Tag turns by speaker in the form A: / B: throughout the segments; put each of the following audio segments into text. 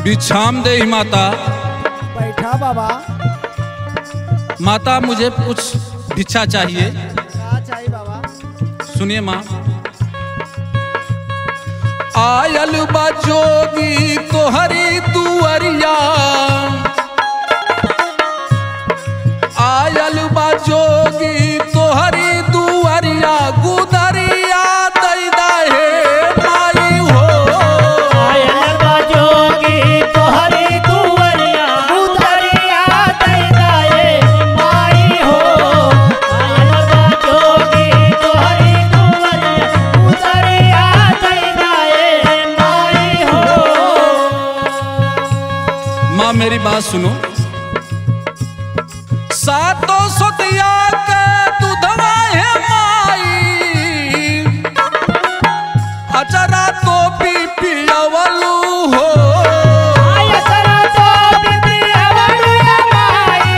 A: बिछाम दे माता।
B: बैठा बाबा।
A: माता मुझे कुछ भिक्षा चाहिए।
B: क्या चाहिए बाबा?
A: सुनिए माँ। आयल बजोगी तोहरी दुअरिया, आयल बजोगी तोहरी दुअरिया, गुदरिया दई दहे माई हो।
C: आयल बजोगी तोहरी दुअरिया, गुदरिया दई दहे माई हो। आयल बजोगी तोहरी दुअरिया, गुदरिया दई दहे माई हो।
A: माँ मेरी बात सुनो। सातों सतिया के दूधवा है माई, अचरा तो पी पियावलू हो।
C: अचरा तो पी पियावलू माई,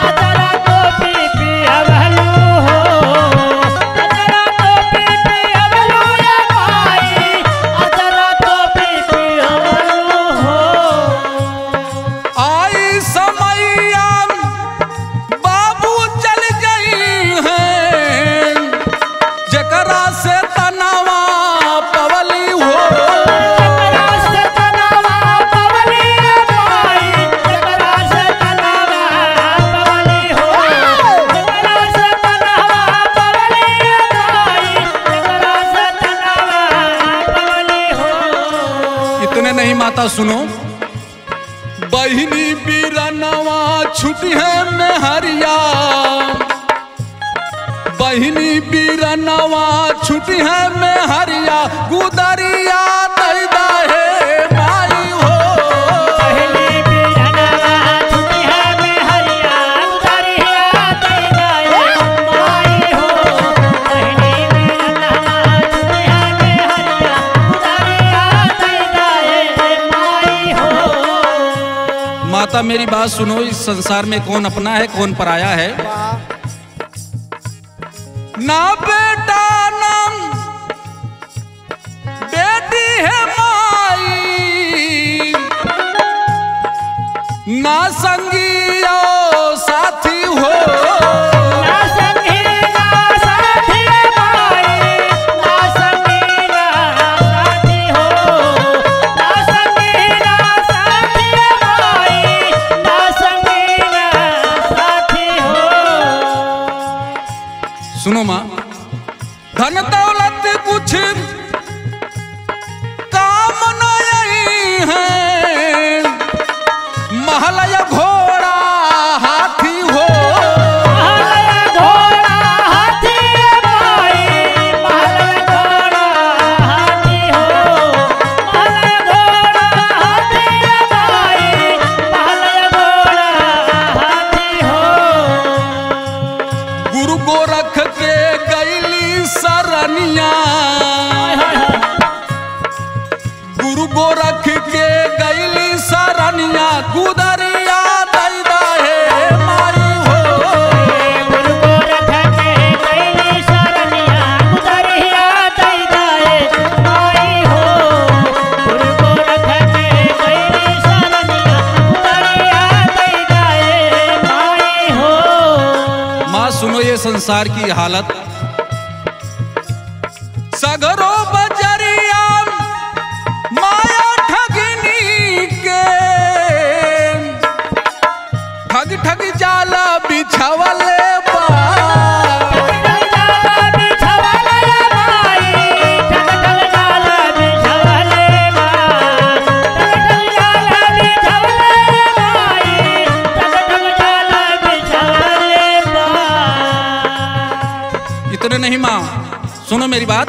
C: अचरा तो पी पियावलू हो। अचरा तो पी पियावलू माई, अचरा तो पी पियावलू हो।
A: आई समैया बाबू चल गई हैं, जकरा से तनावा पवली हो।
C: जकरा से तनावा पवली माई, जकरा से तनावा पवली हो। जकरा से तनावा पवली माई, जकरा से तनावा पवली हो।
A: इतने नहीं माता सुनो। बहिनी बीरनवा छुटी है मेहरिया, बहिनी बीरनवा छुटी है मेहरिया, गुदरिया दई दहे माई हो।
C: पहली बीरनवा छुटी है मेहरिया, गुदरिया दई दहे माई हो। पहली बीरनवा छुटी है मेहरिया, गुदरिया दई दहे माई हो।
A: माता मेरी बात सुनो। इस संसार में कौन अपना है कौन पराया है। ना बेटा ना बेटी है माई, ना संगी और साथी हो।
C: ना संगी ना साथी माई, ना संगी ना साथी हो। ना संगी ना साथी माई, ना संगी ना साथी हो।
A: सुनो माँ। धन दौलत कुछ काम नहीं है, महल या घोड़ा हाथी हो।
C: महल घोड़ा हाथी माई, महल घोड़ा हाथी हो। महल घोड़ा हाथी माई, महल घोड़ा हाथी हो।
A: गुरु गोरख के गैली सरनिया, गुरु गोरख के गैली सरनिया, गुदरिया दई दहे माई हो।
C: गुरु गोरख के गैली सरनिया, गुदरिया दई दहे माई हो। गुरु गोरख के गैली सरनिया, गुदरिया दई दहे माई हो।
A: माँ सुनो ये संसार की हालत। सगरो बजरिया माया ठगनी के, ठग ठग जाला बिछावले बा।
C: ठग जाला बिछवले माई, ठग ठग जाला बिछवले माई। ठग ठग जाला बिछवले माई, ठग ठग जाला बिछवले माई।
A: इतने नहीं माँ सुनो मेरी बात।